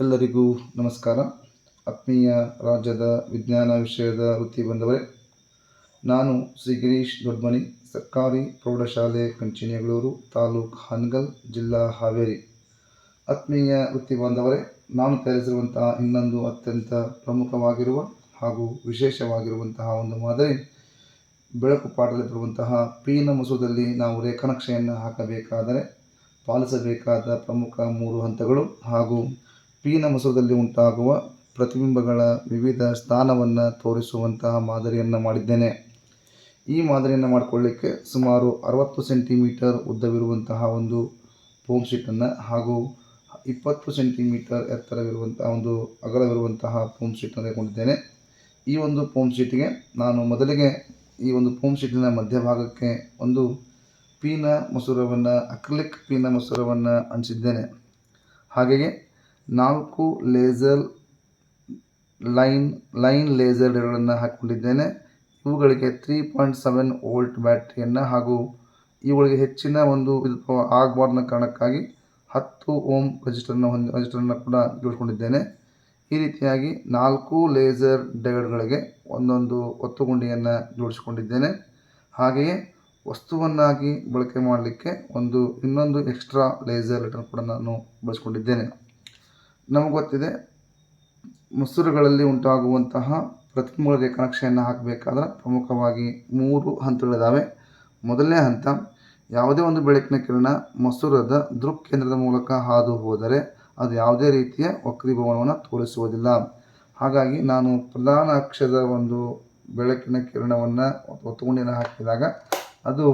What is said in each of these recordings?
ಎಲ್ಲರಿಗೂ ನಮಸ್ಕಾರ. ಆತ್ಮೀಯ ರಾಜ್ಯದ ವಿಜ್ಞಾನ ವಿಷಯದ ವೃತ್ತಿ ಬಂದವರೇ, ನಾನು ಶ್ರೀ ಗಿರೀಶ್ ದೊಡ್ಮನಿ, ಸರ್ಕಾರಿ ಪ್ರೌಢಶಾಲೆ ಕಂಚಿನೆಗಳೂರು, ತಾಲೂಕು ಹಾನಗಲ್, ಜಿಲ್ಲಾ ಹಾವೇರಿ. ಆತ್ಮೀಯ ವೃತ್ತಿ ಬಾಂಧವರೇ, ನಾನು ತಯಾರಿಸಿರುವಂತಹ ಇನ್ನೊಂದು ಅತ್ಯಂತ ಪ್ರಮುಖವಾಗಿರುವ ಹಾಗೂ ವಿಶೇಷವಾಗಿರುವಂತಹ ಒಂದು ಮಾದರಿ, ಬೆಳಕು ಪಾಠದಲ್ಲಿ ಬರುವಂತಹ ಪೀನ ಮಸೂದಲ್ಲಿ ನಾವು ರೇಖಾನಕ್ಷೆಯನ್ನು ಹಾಕಬೇಕಾದರೆ ಪಾಲಿಸಬೇಕಾದ ಪ್ರಮುಖ 3 ಹಂತಗಳು ಹಾಗೂ ಪೀನ ಮಸೂರದಲ್ಲಿ ಉಂಟಾಗುವ ಪ್ರತಿಬಿಂಬಗಳ ವಿವಿಧ ಸ್ಥಾನವನ್ನು ತೋರಿಸುವಂತಹ ಮಾದರಿಯನ್ನು ಮಾಡಿದ್ದೇನೆ. ಈ ಮಾದರಿಯನ್ನು ಮಾಡಿಕೊಳ್ಳಿಕ್ಕೆ ಸುಮಾರು 60 ಸೆಂಟಿಮೀಟರ್ ಉದ್ದವಿರುವಂತಹ ಒಂದು ಫೋಮ್ ಶೀಟನ್ನು ಹಾಗೂ 20 ಸೆಂಟಿಮೀಟರ್ ಎತ್ತರವಿರುವಂತಹ ಒಂದು ಅಗಲವಿರುವಂತಹ ಫೋಮ್ ಶೀಟನ್ನು ತೆಗೆದುಕೊಂಡಿದ್ದೇನೆ. ಈ ಒಂದು ಫೋಮ್ ಶೀಟಿಗೆ ನಾನು ಮೊದಲಿಗೆ ಈ ಒಂದು ಫೋಮ್ ಶೀಟಿನ ಮಧ್ಯಭಾಗಕ್ಕೆ ಒಂದು ಪೀನ ಮಸೂರವನ್ನು, ಅಕ್ರಿಲಿಕ್ ಪೀನ ಮಸೂರವನ್ನು ಅಂಟಿಸಿದ್ದೇನೆ. ಹಾಗೆಯೇ 4 ಲೇಸರ್ ಲೈನ್ ಲೇಸರ್ ಗಳನ್ನು ಹಾಕಿಕೊಂಡಿದ್ದೇನೆ. ಇವುಗಳಿಗೆ 3.7 ವೋಲ್ಟ್ ಬ್ಯಾಟರಿಯನ್ನು ಹಾಗೂ ಇವುಗಳಿಗೆ ಹೆಚ್ಚಿನ ಒಂದು ಆಗಬಾರ್ದ ಕಾರಣಕ್ಕಾಗಿ 10 ಓಮ್ ರೆಜಿಸ್ಟರನ್ನು ಕೂಡ ಜೋಡಿಸಿಕೊಂಡಿದ್ದೇನೆ. ಈ ರೀತಿಯಾಗಿ 4 ಲೇಸರ್ ಡಯೋಡ್ಗಳಿಗೆ ಒಂದೊಂದು ಒತ್ತುಗುಂಡಿಯನ್ನು ಜೋಡಿಸಿಕೊಂಡಿದ್ದೇನೆ. ಹಾಗೆಯೇ ವಸ್ತುವನ್ನಾಗಿ ಬಳಕೆ ಮಾಡಲಿಕ್ಕೆ ಇನ್ನೊಂದು ಎಕ್ಸ್ಟ್ರಾ ಲೇಸರ್ ಲೈಟನ್ನು ಕೂಡ ನಾನು ಬಳಸಿಕೊಂಡಿದ್ದೇನೆ. ನಮಗೆ ಗೊತ್ತಿದೆ, ಮಸೂರಗಳಲ್ಲಿ ಉಂಟಾಗುವಂತಹ ಪ್ರತಿಬಿಂಬಗಳ ರೇಖಾನಕ್ಷೆಯನ್ನು ಹಾಕಬೇಕಾದ್ರೆ ಪ್ರಮುಖವಾಗಿ 3 ಹಂತಗಳಿದ್ದಾವೆ. ಮೊದಲನೇ ಹಂತ, ಯಾವುದೇ ಒಂದು ಬೆಳಕಿನ ಕಿರಣ ಮಸೂರದ ದೃಕ್ ಕೇಂದ್ರದ ಮೂಲಕ ಹಾದು ಹೋದರೆ ಅದು ಯಾವುದೇ ರೀತಿಯ ವಕ್ರೀಭವನವನ್ನು ತೋರಿಸುವುದಿಲ್ಲ. ಹಾಗಾಗಿ ನಾನು ಪ್ರಧಾನ ಅಕ್ಷದ ಒಂದು ಬೆಳಕಿನ ಕಿರಣವನ್ನು ಒತ್ತುಗುಂಡಿಯನ್ನು ಹಾಕಿದಾಗ ಅದು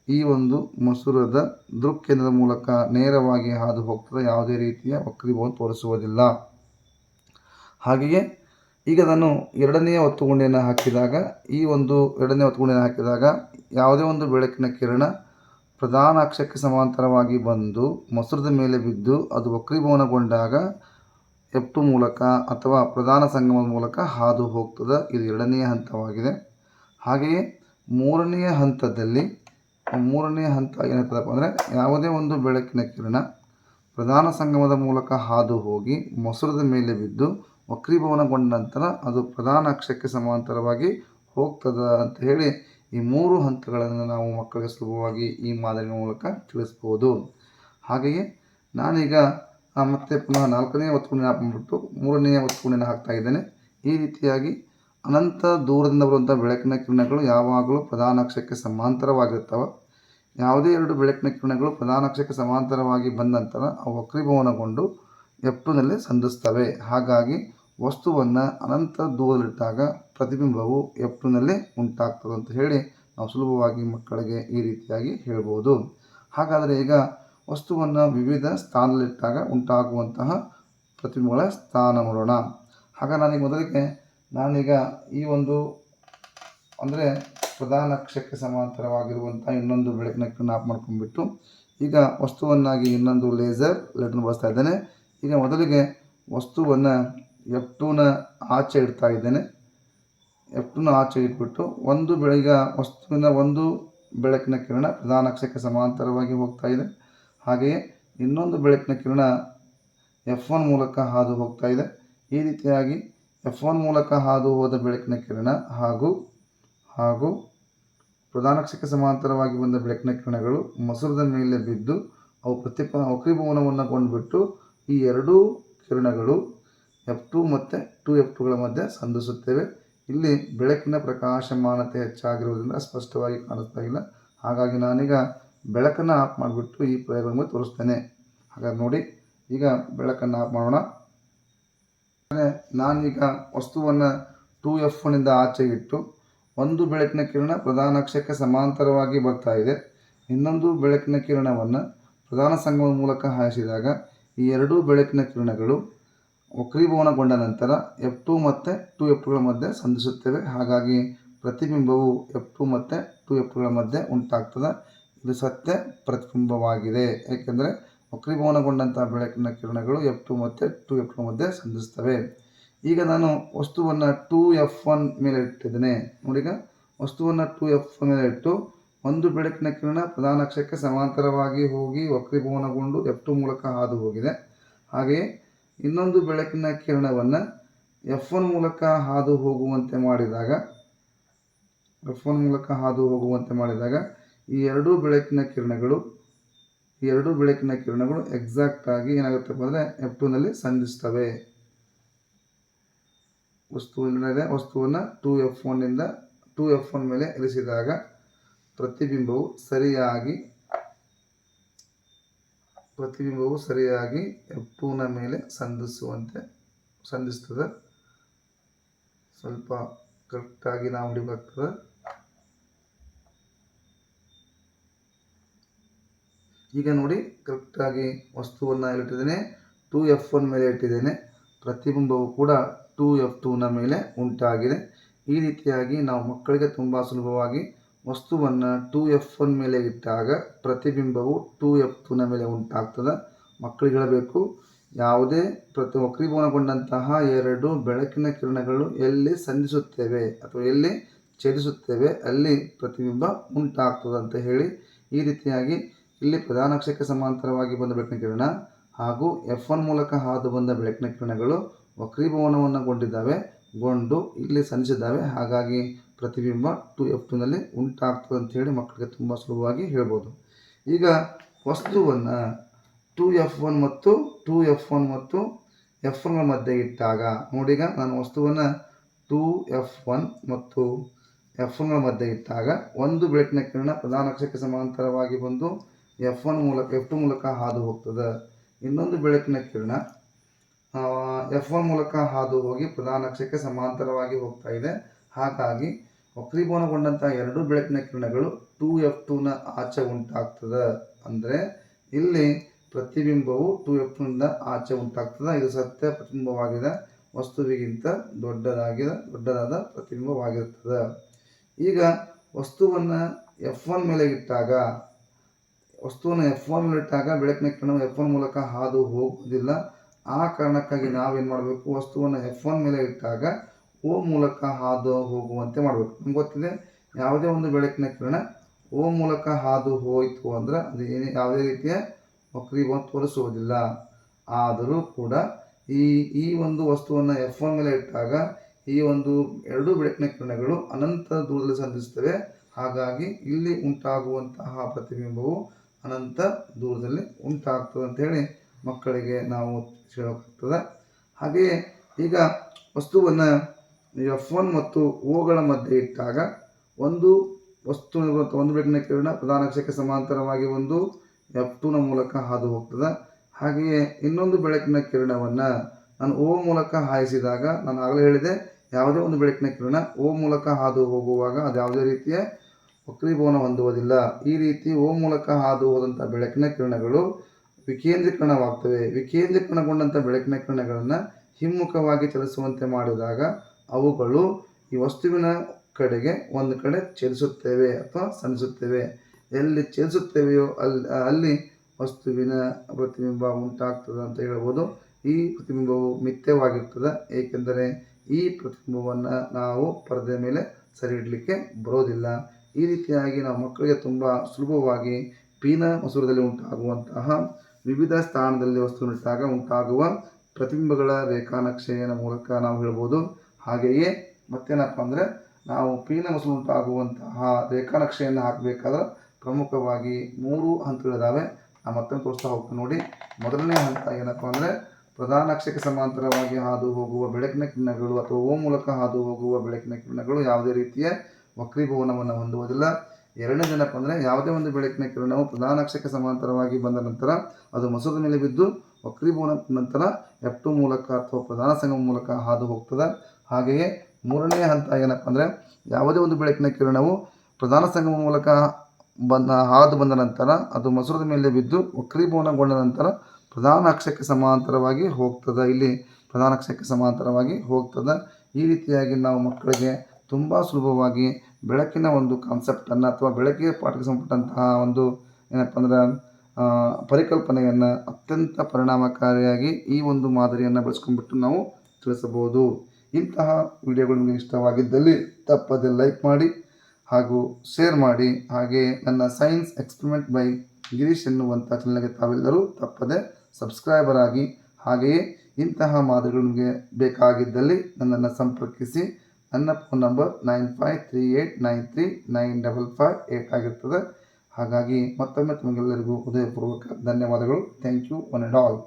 ಈ ಒಂದು ಮಸೂರದ ದೃಕ್ ಕೇಂದ್ರದ ಮೂಲಕ ನೇರವಾಗಿ ಹಾದು ಹೋಗ್ತದೆ, ಯಾವುದೇ ರೀತಿಯ ವಕ್ರೀಭವನ ತೋರಿಸುವುದಿಲ್ಲ. ಹಾಗೆಯೇ ಈಗ ನಾನು ಎರಡನೆಯ ಒತ್ತುಗುಂಡಿಯನ್ನು ಹಾಕಿದಾಗ ಯಾವುದೇ ಒಂದು ಬೆಳಕಿನ ಕಿರಣ ಪ್ರಧಾನ ಅಕ್ಷಕ್ಕೆ ಸಮಾಂತರವಾಗಿ ಬಂದು ಮಸೂರದ ಮೇಲೆ ಬಿದ್ದು ಅದು ವಕ್ರೀಭವನಗೊಂಡಾಗ F2 ಮೂಲಕ ಅಥವಾ ಪ್ರಧಾನ ಸಂಗಮದ ಮೂಲಕ ಹಾದು ಹೋಗ್ತದೆ. ಇದು ಎರಡನೆಯ ಹಂತವಾಗಿದೆ. ಹಾಗೆಯೇ ಮೂರನೆಯ ಹಂತ ಏನಾಗ್ತದಪ್ಪ ಅಂದರೆ, ಯಾವುದೇ ಒಂದು ಬೆಳಕಿನ ಕಿರಣ ಪ್ರಧಾನ ಸಂಗಮದ ಮೂಲಕ ಹಾದು ಹೋಗಿ ಮಸೂರದ ಮೇಲೆ ಬಿದ್ದು ವಕ್ರೀಭವನಗೊಂಡ ನಂತರ ಅದು ಪ್ರಧಾನ ಅಕ್ಷಕ್ಕೆ ಸಮಾಂತರವಾಗಿ ಹೋಗ್ತದೆ ಅಂತ ಹೇಳಿ ಈ 3 ಹಂತಗಳನ್ನು ನಾವು ಮಕ್ಕಳಿಗೆ ಸುಲಭವಾಗಿ ಈ ಮಾದರಿಯ ಮೂಲಕ ತಿಳಿಸ್ಬೋದು. ಹಾಗೆಯೇ ನಾನೀಗ ಮತ್ತೆ ಪುನಃ 4ನೇ ಒತ್ತುಗುಂಡಿನ ಹಾಕ್ಬಿಟ್ಟು 3ನೇ ಒತ್ತುಗುಂಡಿನ ಹಾಕ್ತಾ ಇದ್ದೇನೆ. ಈ ರೀತಿಯಾಗಿ ಅನಂತ ದೂರದಿಂದ ಬರುವಂಥ ಬೆಳಕಿನ ಕಿರಣಗಳು ಯಾವಾಗಲೂ ಪ್ರಧಾನ ಅಕ್ಷಕ್ಕೆ ಸಮಾಂತರವಾಗಿರ್ತವೆ. ಯಾವುದೇ 2 ಬೆಳಕಿನ ಕಿರಣಗಳು ಪ್ರಧಾನ ಅಕ್ಷಕ್ಕೆ ಸಮಾಂತರವಾಗಿ ಬಂದ ನಂತರ ಅವು ವಕ್ರೀಭವನಗೊಂಡು F2ನಲ್ಲಿ ಸಂಧಿಸ್ತವೆ. ಹಾಗಾಗಿ ವಸ್ತುವನ್ನು ಅನಂತ ದೂರದಲ್ಲಿಟ್ಟಾಗ ಪ್ರತಿಬಿಂಬವು F2ನಲ್ಲಿ ಉಂಟಾಗ್ತದೆ ಅಂತ ಹೇಳಿ ನಾವು ಸುಲಭವಾಗಿ ಮಕ್ಕಳಿಗೆ ಈ ರೀತಿಯಾಗಿ ಹೇಳ್ಬೋದು. ಹಾಗಾದರೆ ಈಗ ವಸ್ತುವನ್ನು ವಿವಿಧ ಸ್ಥಾನದಲ್ಲಿಟ್ಟಾಗ ಉಂಟಾಗುವಂತಹ ಪ್ರತಿಬಿಂಬಗಳ ಸ್ಥಾನ ನೋಡೋಣ. ಹಾಗಾಗಿ ನಾನೀಗ ಈ ಒಂದು ಅಂದರೆ ಪ್ರಧಾನ ಅಕ್ಷಕ್ಕೆ ಸಮಾಂತರವಾಗಿರುವಂಥ ಇನ್ನೊಂದು ಬೆಳಕಿನ ಕಿರಣ ಆಫ್ ಮಾಡ್ಕೊಂಡ್ಬಿಟ್ಟು ಈಗ ವಸ್ತುವನ್ನಾಗಿ ಇನ್ನೊಂದು ಲೇಸರ್ ಲೈಟನ್ನು ಬಳಸ್ತಾ ಇದ್ದೇನೆ. ಈಗ ಮೊದಲಿಗೆ ವಸ್ತುವನ್ನು F2ನ ಆಚೆ ಇಡ್ತಾ ಇದ್ದೇನೆ. F2ನ ಆಚೆ ಇಟ್ಬಿಟ್ಟು ವಸ್ತುವಿನ ಒಂದು ಬೆಳಕಿನ ಕಿರಣ ಪ್ರಧಾನ ಅಕ್ಷಕ್ಕೆ ಸಮಾಂತರವಾಗಿ ಹೋಗ್ತಾ ಇದೆ. ಹಾಗೆಯೇ ಇನ್ನೊಂದು ಬೆಳಕಿನ ಕಿರಣ F1 ಮೂಲಕ ಹಾದು ಹೋಗ್ತಾ ಇದೆ. ಈ ರೀತಿಯಾಗಿ F1 ಮೂಲಕ ಹಾದು ಹೋದ ಬೆಳಕಿನ ಕಿರಣ ಹಾಗೂ ಪ್ರಧಾನ ಅಕ್ಷಕ್ಕೆ ಸಮಾಂತರವಾಗಿ ಬಂದ ಬೆಳಕಿನ ಕಿರಣಗಳು ಮಸೂರದ ಮೇಲೆ ಬಿದ್ದು ಅವು ವಕ್ರೀಭವನವನ್ನು ಕೊಂಡ್ಬಿಟ್ಟು ಈ ಎರಡೂ ಕಿರಣಗಳು F2 ಮತ್ತು 2F2ಗಳ ಮಧ್ಯೆ ಸಂಧಿಸುತ್ತೇವೆ. ಇಲ್ಲಿ ಬೆಳಕಿನ ಪ್ರಕಾಶಮಾನತೆ ಹೆಚ್ಚಾಗಿರುವುದರಿಂದ ಸ್ಪಷ್ಟವಾಗಿ ಕಾಣಿಸ್ತಾ ಇಲ್ಲ. ಹಾಗಾಗಿ ನಾನೀಗ ಬೆಳಕನ್ನು ಆಫ್ ಮಾಡಿಬಿಟ್ಟು ಈ ಪ್ರಯೋಗವನ್ನು ತೋರಿಸ್ತೇನೆ. ಹಾಗಾಗಿ ನೋಡಿ, ಈಗ ಬೆಳಕನ್ನು ಆಫ್ ಮಾಡೋಣ. ನಾನೀಗ ವಸ್ತುವನ್ನು 2F1ಇಂದ ಆಚೆ ಇಟ್ಟು ಒಂದು ಬೆಳಕಿನ ಕಿರಣ ಪ್ರಧಾನ ಅಕ್ಷಕ್ಕೆ ಸಮಾಂತರವಾಗಿ ಬರ್ತಾ ಇದೆ. ಇನ್ನೊಂದು ಬೆಳಕಿನ ಕಿರಣವನ್ನು ಪ್ರಧಾನ ಸಂಗಮದ ಮೂಲಕ ಹಾಯಿಸಿದಾಗ ಈ ಎರಡೂ ಬೆಳಕಿನ ಕಿರಣಗಳು ವಕ್ರೀಭವನಗೊಂಡ ನಂತರ F2 ಮತ್ತು 2F2ಗಳ ಮಧ್ಯೆ ಸಂಧಿಸುತ್ತೇವೆ. ಹಾಗಾಗಿ ಪ್ರತಿಬಿಂಬವು F2 ಮತ್ತು 2F2ಗಳ ಮಧ್ಯೆ ಉಂಟಾಗ್ತದೆ. ಇದು ಸತ್ಯ ಪ್ರತಿಬಿಂಬವಾಗಿದೆ, ಏಕೆಂದರೆ ವಕ್ರೀಭವನಗೊಂಡಂಥ ಬೆಳಕಿನ ಕಿರಣಗಳು F2 ಮತ್ತು 2F2ಗಳ ಮಧ್ಯೆ ಸಂಧಿಸ್ತವೆ. ಈಗ ನಾನು ವಸ್ತುವನ್ನು 2F1 ಮೇಲೆ ಇಟ್ಟಿದ್ದೇನೆ. ನೋಡೀಗ ವಸ್ತುವನ್ನು 2F1 ಮೇಲೆ ಇಟ್ಟು ಒಂದು ಬೆಳಕಿನ ಕಿರಣ ಪ್ರಧಾನ ಅಕ್ಷಕ್ಕೆ ಸಮಾಂತರವಾಗಿ ಹೋಗಿ ವಕ್ರೀಭವನಗೊಂಡು F2 ಮೂಲಕ ಹಾದು ಹೋಗಿದೆ. ಹಾಗೆಯೇ ಇನ್ನೊಂದು ಬೆಳಕಿನ ಕಿರಣವನ್ನು F1 ಮೂಲಕ ಹಾದು ಹೋಗುವಂತೆ ಮಾಡಿದಾಗ ಈ ಎರಡೂ ಬೆಳಕಿನ ಕಿರಣಗಳು ಎಕ್ಸಾಕ್ಟ್ ಆಗಿ ಏನಾಗುತ್ತಪ್ಪ ಅಂದರೆ F2ನಲ್ಲಿ ಸಂಧಿಸ್ತವೆ. ವಸ್ತುವನ್ನು 2F1 ಮೇಲೆ ಇರಿಸಿದಾಗ ಪ್ರತಿಬಿಂಬವು ಸರಿಯಾಗಿ F2ನ ಮೇಲೆ ಸಂಧಿಸ್ತದೆ. ಸ್ವಲ್ಪ ಕರೆಕ್ಟಾಗಿ ನಾವು ಹಿಡಿಬೇಕಾಗ್ತದೆ. ಈಗ ನೋಡಿ, ಕರೆಕ್ಟಾಗಿ ವಸ್ತುವನ್ನು ಇಟ್ಟಿದ್ದೇನೆ, 2F1 ಮೇಲೆ ಇಟ್ಟಿದ್ದೇನೆ. ಪ್ರತಿಬಿಂಬವು ಕೂಡ 2F2ನ ಮೇಲೆ ಉಂಟಾಗಿದೆ. ಈ ರೀತಿಯಾಗಿ ನಾವು ಮಕ್ಕಳಿಗೆ ತುಂಬ ಸುಲಭವಾಗಿ ವಸ್ತುವನ್ನು 2F1 ಮೇಲೆ ಇಟ್ಟಾಗ ಪ್ರತಿಬಿಂಬವು 2F2ನ ಮೇಲೆ ಉಂಟಾಗ್ತದೆ. ಮಕ್ಕಳಿಗೆ ಹೇಳಬೇಕು, ಯಾವುದೇ ವಕ್ರೀಭವನಗೊಂಡಂತಹ ಎರಡು ಬೆಳಕಿನ ಕಿರಣಗಳು ಎಲ್ಲಿ ಸಂಧಿಸುತ್ತೇವೆ ಅಥವಾ ಎಲ್ಲಿ ಛೇದಿಸುತ್ತೇವೆ ಅಲ್ಲಿ ಪ್ರತಿಬಿಂಬ ಉಂಟಾಗ್ತದೆ ಅಂತ ಹೇಳಿ, ಈ ರೀತಿಯಾಗಿ ಇಲ್ಲಿ ಪ್ರಧಾನ ಅಕ್ಷಕ್ಕೆ ಸಮಾಂತರವಾಗಿ ಬಂದ ಬೆಳಕಿನ ಕಿರಣ ಹಾಗೂ F1 ಮೂಲಕ ಹಾದು ಬಂದ ಬೆಳಕಿನ ಕಿರಣಗಳು ವಕ್ರೀಭವನಗೊಂಡು ಇಲ್ಲಿ ಸಂಧಿಸಿದ್ದಾವೆ. ಹಾಗಾಗಿ ಪ್ರತಿಬಿಂಬ 2F2ನಲ್ಲಿ ಉಂಟಾಗ್ತದೆ ಅಂತ ಹೇಳಿ ಮಕ್ಕಳಿಗೆ ತುಂಬ ಸುಲಭವಾಗಿ ಹೇಳ್ಬೋದು. ಈಗ ವಸ್ತುವನ್ನು 2F1 ಮತ್ತು F1ಗಳ ಮಧ್ಯೆ ಇಟ್ಟಾಗ ನೋಡೀಗ ನಾನು ವಸ್ತುವನ್ನು 2F1 ಮತ್ತು F1ಗಳ ಮಧ್ಯೆ ಇಟ್ಟಾಗ ಒಂದು ಬೆಳಕಿನ ಕಿರಣ ಪ್ರಧಾನ ಅಕ್ಷಕ್ಕೆ ಸಮಾಂತರವಾಗಿ ಬಂದು F2 ಮೂಲಕ ಹಾದು ಹೋಗ್ತದೆ. ಇನ್ನೊಂದು ಬೆಳಕಿನ ಕಿರಣ F1 ಮೂಲಕ ಹಾದು ಹೋಗಿ ಪ್ರಧಾನ ಅಕ್ಷಕ್ಕೆ ಸಮಾಂತರವಾಗಿ ಹೋಗ್ತಾ ಇದೆ. ಹಾಗಾಗಿ ವಕ್ರೀಭವನಗೊಂಡಂತಹ ಎರಡು ಬೆಳಕಿನ ಕಿರಣಗಳು 2F2ನ ಆಚೆ ಉಂಟಾಗ್ತದೆ. ಅಂದರೆ ಇಲ್ಲಿ ಪ್ರತಿಬಿಂಬವು 2F2ನಿಂದ ಆಚೆ ಉಂಟಾಗ್ತದೆ. ಇದು ಸತ್ಯ ಪ್ರತಿಬಿಂಬವಾಗಿದೆ, ವಸ್ತುವಿಗಿಂತ ದೊಡ್ಡದಾದ ಪ್ರತಿಬಿಂಬವಾಗಿರುತ್ತದೆ. ಈಗ ವಸ್ತುವನ್ನು F1 ಮೇಲೆ ಇಟ್ಟಾಗ ಬೆಳಕಿನ ಕಿರಣವು F1 ಮೂಲಕ ಹಾದು ಹೋಗುವುದಿಲ್ಲ. ಆ ಕಾರಣಕ್ಕಾಗಿ ನಾವೇನು ಮಾಡಬೇಕು, ವಸ್ತುವನ್ನು F1 ಮೇಲೆ ಇಟ್ಟಾಗ O ಮೂಲಕ ಹಾದು ಹೋಗುವಂತೆ ಮಾಡಬೇಕು. ನಮ್ಗೆ ಗೊತ್ತಿದೆ, ಯಾವುದೇ ಒಂದು ಬೆಳಕಿನ ಕಿರಣ O ಮೂಲಕ ಹಾದು ಹೋಯಿತು ಅಂದರೆ ಅದು ಯಾವುದೇ ರೀತಿಯ ವಕ್ರೀಭವನ ತೋರಿಸುವುದಿಲ್ಲ. ಆದರೂ ಕೂಡ ಈ ಒಂದು ವಸ್ತುವನ್ನು F1 ಮೇಲೆ ಇಟ್ಟಾಗ ಈ ಒಂದು ಎರಡೂ ಬೆಳಕಿನ ಕಿರಣಗಳು ಅನಂತ ದೂರದಲ್ಲಿ ಸಂಧಿಸುತ್ತವೆ. ಹಾಗಾಗಿ ಇಲ್ಲಿ ಉಂಟಾಗುವಂತಹ ಪ್ರತಿಬಿಂಬವು ಅನಂತ ದೂರದಲ್ಲಿ ಉಂಟಾಗ್ತದೆ ಅಂಥೇಳಿ ಮಕ್ಕಳಿಗೆ ನಾವು ಹೇಳಬೇಕಾಗ್ತದೆ. ಹಾಗೆಯೇ ಈಗ ವಸ್ತುವನ್ನು F1 ಮತ್ತು Oಗಳ ಮಧ್ಯೆ ಇಟ್ಟಾಗ ಒಂದು ಬೆಳಕಿನ ಕಿರಣ ಪ್ರಧಾನ ಅಕ್ಷಕ್ಕೆ ಸಮಾಂತರವಾಗಿ ಒಂದು F2ನ ಮೂಲಕ ಹಾದು ಹೋಗ್ತದೆ. ಹಾಗೆಯೇ ಇನ್ನೊಂದು ಬೆಳಕಿನ ಕಿರಣವನ್ನು ನಾನು O ಮೂಲಕ ಹಾಯಿಸಿದಾಗ, ನಾನು ಆಗಲೇ ಹೇಳಿದೆ, ಯಾವುದೇ ಒಂದು ಬೆಳಕಿನ ಕಿರಣ O ಮೂಲಕ ಹಾದು ಹೋಗುವಾಗ ಅದು ಯಾವುದೇ ರೀತಿಯ ವಕ್ರೀಭವನ ಹೊಂದುವುದಿಲ್ಲ. ಈ ರೀತಿ O ಮೂಲಕ ಹಾದು ಹೋದಂಥ ಬೆಳಕಿನ ಕಿರಣಗಳು ವಿಕೇಂದ್ರೀಕರಣವಾಗ್ತವೆ. ವಿಕೇಂದ್ರೀಕರಣಗೊಂಡಂಥ ಬೆಳಕಿನ ಕಿರಣಗಳನ್ನು ಹಿಮ್ಮುಖವಾಗಿ ಚಲಿಸುವಂತೆ ಮಾಡಿದಾಗ ಅವುಗಳು ಈ ವಸ್ತುವಿನ ಕಡೆಗೆ ಒಂದು ಕಡೆ ಚಲಿಸುತ್ತೇವೆ ಅಥವಾ ಸಂಧಿಸುತ್ತೇವೆ. ಎಲ್ಲಿ ಚಲಿಸುತ್ತೇವೆಯೋ ಅಲ್ಲಿ ವಸ್ತುವಿನ ಪ್ರತಿಬಿಂಬ ಉಂಟಾಗ್ತದೆ ಅಂತ ಹೇಳ್ಬೋದು. ಈ ಪ್ರತಿಬಿಂಬವು ಮಿಥ್ಯವಾಗಿರ್ತದೆ, ಏಕೆಂದರೆ ಈ ಪ್ರತಿಬಿಂಬವನ್ನು ನಾವು ಪರದೆ ಮೇಲೆ ಸರಿ ಇಡಲಿಕ್ಕೆ ಬರೋದಿಲ್ಲ. ಈ ರೀತಿಯಾಗಿ ನಾವು ಮಕ್ಕಳಿಗೆ ತುಂಬ ಸುಲಭವಾಗಿ ಪೀನ ಮಸೂರದಲ್ಲಿ ಉಂಟಾಗುವಂತಹ ವಿವಿಧ ಸ್ಥಾನದಲ್ಲಿ ವಸ್ತುವಿನಿಟ್ಟಾಗ ಉಂಟಾಗುವ ಪ್ರತಿಬಿಂಬಗಳ ರೇಖಾನಕ್ಷೆಯ ಮೂಲಕ ನಾವು ಹೇಳ್ಬೋದು. ಹಾಗೆಯೇ ಮತ್ತೇನಪ್ಪ ಅಂದರೆ, ನಾವು ಪೀನ ಮಸೂರ ಉಂಟಾಗುವಂತಹ ರೇಖಾನಕ್ಷೆಯನ್ನು ಹಾಕಬೇಕಾದ್ರೆ ಪ್ರಮುಖವಾಗಿ 3 ಹಂತಗಳಿದ್ದಾವೆ. ನಾನು ಮತ್ತೊಂದು ತೋರಿಸ್ತಾ ಹೋಗ್ತೀನಿ ನೋಡಿ. ಮೊದಲನೇ ಹಂತ ಏನಪ್ಪ ಅಂದರೆ, ಪ್ರಧಾನ ಅಕ್ಷಕ್ಕೆ ಸಮಾಂತರವಾಗಿ ಹಾದು ಹೋಗುವ ಬೆಳಕಿನ ಕಿರಣಗಳು ಅಥವಾ O ಮೂಲಕ ಹಾದು ಹೋಗುವ ಬೆಳಕಿನ ಕಿರಣಗಳು ಯಾವುದೇ ರೀತಿಯ ವಕ್ರೀಭವನವನ್ನು ಹೊಂದುವುದಿಲ್ಲ. ಎರಡನೇದೇನಪ್ಪ ಅಂದರೆ, ಯಾವುದೇ ಒಂದು ಬೆಳಕಿನ ಕಿರಣವು ಪ್ರಧಾನ ಅಕ್ಷಕ್ಕೆ ಸಮಾಂತರವಾಗಿ ಬಂದ ನಂತರ ಅದು ಮಸೂರದ ಮೇಲೆ ಬಿದ್ದು ವಕ್ರೀಭವನ ನಂತರ F2 ಮೂಲಕ ಅಥವಾ ಪ್ರಧಾನ ಸಂಗಮ ಮೂಲಕ ಹಾದು ಹೋಗ್ತದೆ. ಹಾಗೆಯೇ ಮೂರನೇ ಹಂತ ಏನಪ್ಪ ಅಂದರೆ, ಯಾವುದೇ ಒಂದು ಬೆಳಕಿನ ಕಿರಣವು ಪ್ರಧಾನ ಸಂಗಮ ಮೂಲಕ ಹಾದು ಬಂದ ನಂತರ ಅದು ಮಸೂರದ ಮೇಲೆ ಬಿದ್ದು ವಕ್ರೀಭವನಗೊಂಡ ನಂತರ ಪ್ರಧಾನ ಅಕ್ಷಕ್ಕೆ ಸಮಾಂತರವಾಗಿ ಹೋಗ್ತದೆ. ಇಲ್ಲಿ ಪ್ರಧಾನ ಅಕ್ಷಕ್ಕೆ ಸಮಾಂತರವಾಗಿ ಹೋಗ್ತದೆ. ಈ ರೀತಿಯಾಗಿ ನಾವು ಮಕ್ಕಳಿಗೆ ತುಂಬ ಸುಲಭವಾಗಿ ಬೆಳಕಿನ ಒಂದು ಕಾನ್ಸೆಪ್ಟನ್ನು ಅಥವಾ ಬೆಳಕಿಗೆ ಪಾಠಕ್ಕೆ ಸಂಬಂಧಪಟ್ಟಂತಹ ಒಂದು ಏನಪ್ಪ ಅಂದ್ರೆ ಪರಿಕಲ್ಪನೆಯನ್ನು ಅತ್ಯಂತ ಪರಿಣಾಮಕಾರಿಯಾಗಿ ಈ ಒಂದು ಮಾದರಿಯನ್ನು ಬಳಸ್ಕೊಂಡ್ಬಿಟ್ಟು ನಾವು ತಿಳಿಸಬಹುದು. ಇಂತಹ ವಿಡಿಯೋಗಳು ನಿಮಗೆ ಇಷ್ಟವಾಗಿದ್ದಲ್ಲಿ ತಪ್ಪದೆ ಲೈಕ್ ಮಾಡಿ ಹಾಗೂ ಶೇರ್ ಮಾಡಿ. ಹಾಗೆ ನನ್ನ ಸೈನ್ಸ್ ಎಕ್ಸ್ಪೆರಿಮೆಂಟ್ ಬೈ ಗಿರೀಶ್ ಎನ್ನುವಂಥ ಚಾನಲ್ಗೆ ತಾವೆಲ್ಲರೂ ತಪ್ಪದೆ ಸಬ್ಸ್ಕ್ರೈಬರ್ ಆಗಿ. ಹಾಗೆಯೇ ಇಂತಹ ಮಾದರಿಗಳು ನಿಮಗೆ ಬೇಕಾಗಿದ್ದಲ್ಲಿ ನನ್ನನ್ನು ಸಂಪರ್ಕಿಸಿ. ನನ್ನ ಫೋನ್ ನಂಬರ್ 9538939558 ಆಗಿರ್ತದೆ. ಹಾಗಾಗಿ ಮತ್ತೊಮ್ಮೆ ತಮಗೆಲ್ಲರಿಗೂ ಹೃದಯಪೂರ್ವಕ ಧನ್ಯವಾದಗಳು. Thank you one and all.